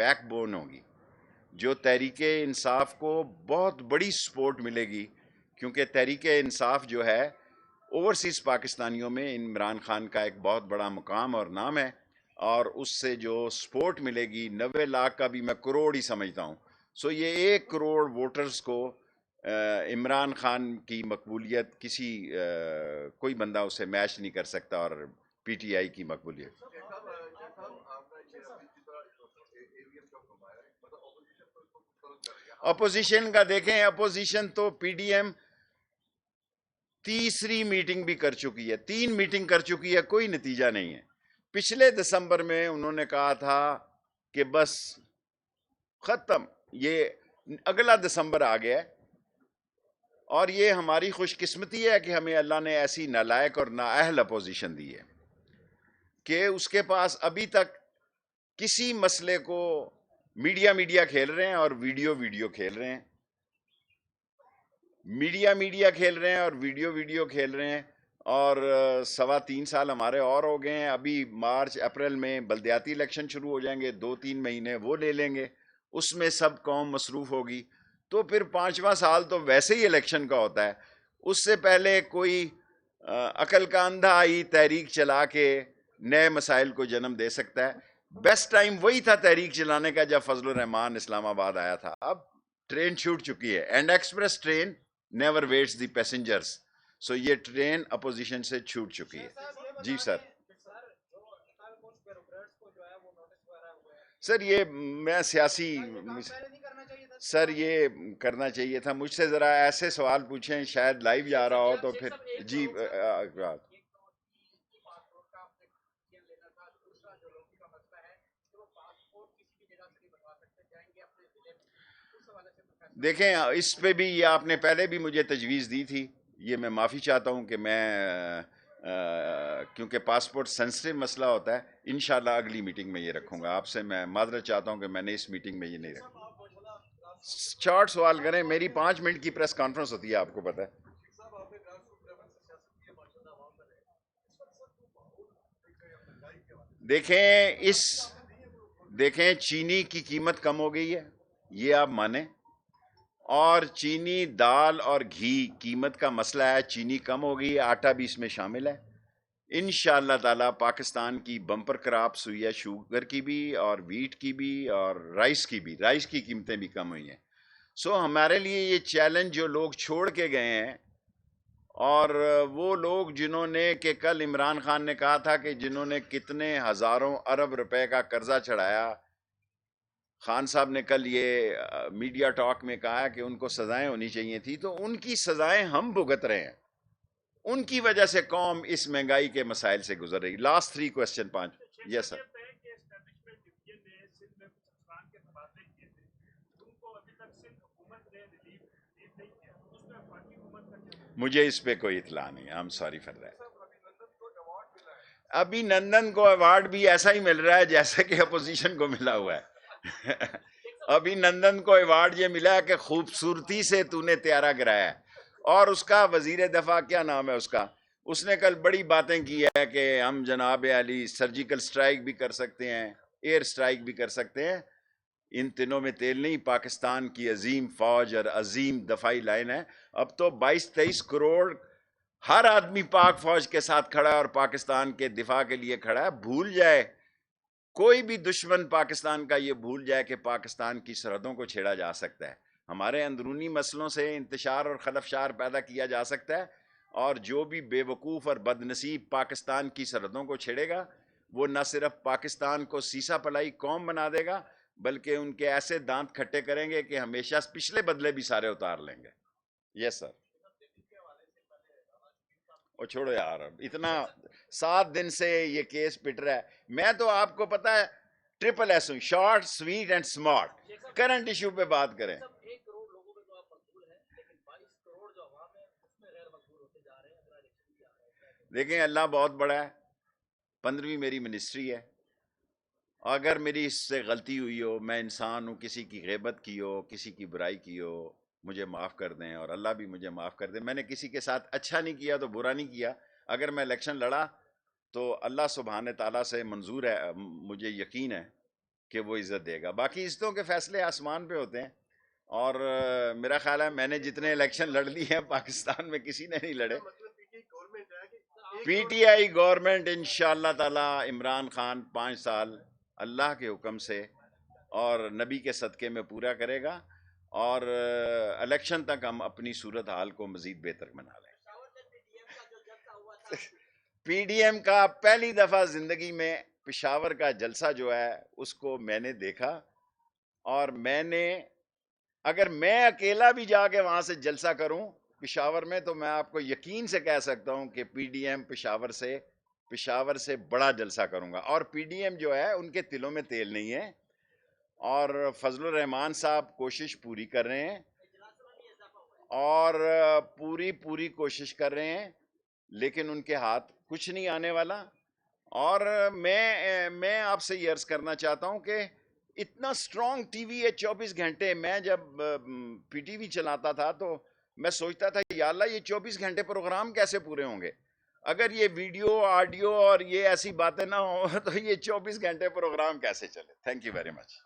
Back bone ہوگی، جو تحریک انصاف کو بہت بڑی سپورٹ ملے گی، کیونکہ تحریک انصاف جو ہے اوورسیز پاکستانیوں میں عمران خان کا ایک بہت بڑا مقام اور نام ہے، اور اس سے جو سپورٹ ملے گی 90 لاکھ کا بھی میں کروڑ ہی سمجھتا ہوں. سو یہ 1 کروڑ ووٹرز کو عمران خان کی مقبولیت کوئی بندہ اسے میچ نہیں کر سکتا، اور پی ٹی آئی کی مقبولیت. اپوزیشن کا دیکھیں، اپوزیشن تو پی ڈی ایم تیسری میٹنگ بھی کر چکی ہے، 3 میٹنگ کر چکی ہے، کوئی نتیجہ نہیں ہے. پچھلے دسمبر میں انہوں نے کہا تھا کہ بس ختم، یہ اگلا دسمبر آ گیا ہے، اور یہ ہماری خوش قسمتی ہے کہ ہمیں اللہ نے ایسی نالائق اور نااہل اپوزیشن دی ہے کہ اس کے پاس ابھی تک کسی مسئلے کو میڈیا کھیل رہے ہیں اور ویڈیو کھیل رہے ہیں، میڈیا کھیل رہے ہیں اور ویڈیو کھیل رہے ہیں. اور 3.25 سال ہمارے اور ہو گئے ہیں. ابھی مارچ اپریل میں بلدیاتی الیکشن شروع ہو جائیں گے، 2-3 مہینے وہ لے لیں گے، اس میں سب قوم مصروف ہوگی، تو پھر 5واں سال تو ویسے ہی الیکشن کا ہوتا ہے. اس سے پہلے کوئی عقل کا اندھا آئی تحریک چلا کے نئے مسائل کو جنم دے سکتا ہے. بیسٹ ٹائم وہی تھا تحریک چلانے کا جب فضل الرحمان اسلام آباد آیا تھا. اب ٹرین چھوٹ چکی ہے، and express train never waits the passengers. So یہ ٹرین اپوزیشن سے چھوٹ چکی ہے. جی سر. سر یہ میں سیاسی سر یہ کرنا چاہیے تھا مجھ سے، ذرا ایسے سوال پوچھیں، شاید لائیو جا رہا ہو تو پھر. جی دیکھیں، اس پہ بھی یہ آپ نے پہلے بھی مجھے تجویز دی تھی، یہ میں معافی چاہتا ہوں کہ میں کیونکہ پاسپورٹ سینسٹیو مسئلہ ہوتا ہے، انشاءاللہ اگلی میٹنگ میں یہ رکھوں گا. آپ سے میں معذرت چاہتا ہوں کہ میں نے اس میٹنگ میں یہ نہیں رکھا. شارٹ سوال کریں، میری 5 منٹ کی پریس کانفرنس ہوتی ہے، آپ کو پتہ ہے. دیکھیں چینی کی قیمت کم ہو گئی ہے، یہ آپ مانیں، اور چینی، دال اور گھی قیمت کا مسئلہ ہے، چینی کم ہو گئی ہے، آٹا بھی اس میں شامل ہے. انشاءاللہ تعالی پاکستان کی بمپر کراپس ہوئی ہے، شوگر کی بھی اور ویٹ کی بھی اور رائس کی قیمتیں بھی کم ہوئی ہیں. سو ہمارے لیے یہ چیلنج جو لوگ چھوڑ کے گئے ہیں، اور وہ لوگ جنہوں نے کہ کل عمران خان نے کہا تھا کہ جنہوں نے کتنے ہزاروں ارب روپے کا قرضہ چڑھایا، خان صاحب نے کل یہ میڈیا ٹاک میں کہا کہ ان کو سزائیں ہونی چاہیے تھی، تو ان کی سزائیں ہم بھگت رہے ہیں. ان کی وجہ سے قوم اس مہنگائی کے مسائل سے گزر رہی. Last 3 question 5. یس سر. مجھے اس پہ کوئی اطلاع نہیں ہے، I'm sorry for that. ابھی نندن کو ایوارڈ بھی ایسا ہی مل رہا ہے جیسا کہ اپوزیشن کو ملا ہوا ہے. ابھی نندن کو ایوارڈ یہ ملا ہے کہ خوبصورتی سے تو نے تیارہ گرایا ہے، اور اس کا وزیر دفاع کیا نام ہے اس نے کل بڑی باتیں کی ہے کہ ہم جناب علی سرجیکل سٹرائک بھی کر سکتے ہیں، ایئر سٹرائک بھی کر سکتے ہیں. ان تنوں میں تیل نہیں، پاکستان کی عظیم فوج اور عظیم دفاعی لائن ہے. اب تو 22-23 کروڑ ہر آدمی پاک فوج کے ساتھ کھڑا ہے اور پاکستان کے دفاع کے لیے کھڑا ہے. بھول جائے کوئی بھی دشمن پاکستان کا، یہ بھول جائے کہ پاکستان کی سرحدوں کو چھیڑا جا سکتا ہے، ہمارے اندرونی مسئلوں سے انتشار اور خلفشار پیدا کیا جا سکتا ہے، اور جو بھی بے وقوف اور بد نصیب پاکستان کی سرحدوں کو چھیڑے گا، وہ نہ صرف پاکستان کو سیسا پلائی قوم بنا دے گا، بلکہ ان کے ایسے دانت کھٹے کریں گے کہ ہمیشہ پچھلے بدلے بھی سارے اتار لیں گے. یس سر. اور چھوڑو یار، اتنا 7 دن سے یہ کیس پٹ رہا ہے. میں تو آپ کو پتا ہے ٹرپل ایس ہوں، short sweet and smart. Current issue پہ بات کریں. دیکھیں اللہ بہت بڑا ہے، 15ویں میری منسٹری ہے، اگر میری اس سے غلطی ہوئی ہو، میں انسان ہوں، کسی کی غیبت کی ہو، کسی کی برائی کی ہو، مجھے معاف کر دیں، اور اللہ بھی مجھے معاف کر دیں. میں نے کسی کے ساتھ اچھا نہیں کیا تو برا نہیں کیا. اگر میں الیکشن لڑا تو اللہ سبحانہ تعالیٰ سے منظور ہے، مجھے یقین ہے کہ وہ عزت دے گا. باقی عزتوں کے فیصلے آسمان پہ ہوتے ہیں، اور میرا خیال ہے میں نے جتنے الیکشن لڑ لی ہیں پاکستان میں کسی نے نہیں لڑے. پی ٹی آئی گورنمنٹ انشاءاللہ تعالی عمران خان 5 سال اللہ کے حکم سے اور نبی کے صدقے میں پورا کرے گا، اور الیکشن تک ہم اپنی صورتحال کو مزید بہتر بنا لیں. پی ڈی ایم کا پہلی دفعہ زندگی میں پشاور کا جلسہ جو ہے اس کو میں نے دیکھا، اور میں نے اگر میں اکیلا بھی جا کے وہاں سے جلسہ کروں پشاور میں تو میں آپ کو یقین سے کہہ سکتا ہوں کہ پی ڈی ایم پشاور سے بڑا جلسہ کروں گا. اور پی ڈی ایم جو ہے ان کے دلوں میں تیل نہیں ہے، اور فضل الرحمان صاحب کوشش پوری کر رہے ہیں، اور پوری کوشش کر رہے ہیں، لیکن ان کے ہاتھ کچھ نہیں آنے والا. اور میں آپ سے یہ عرض کرنا چاہتا ہوں کہ اتنا سٹرونگ ٹی وی ہے 24 گھنٹے. میں جب پی ٹی وی چلاتا تھا تو میں سوچتا تھا یا اللہ یہ 24 گھنٹے پروگرام کیسے پورے ہوں گے. اگر یہ ویڈیو آڈیو اور یہ ایسی باتیں نہ ہوں تو یہ 24 گھنٹے پروگرام کیسے چلے. Thank you very much.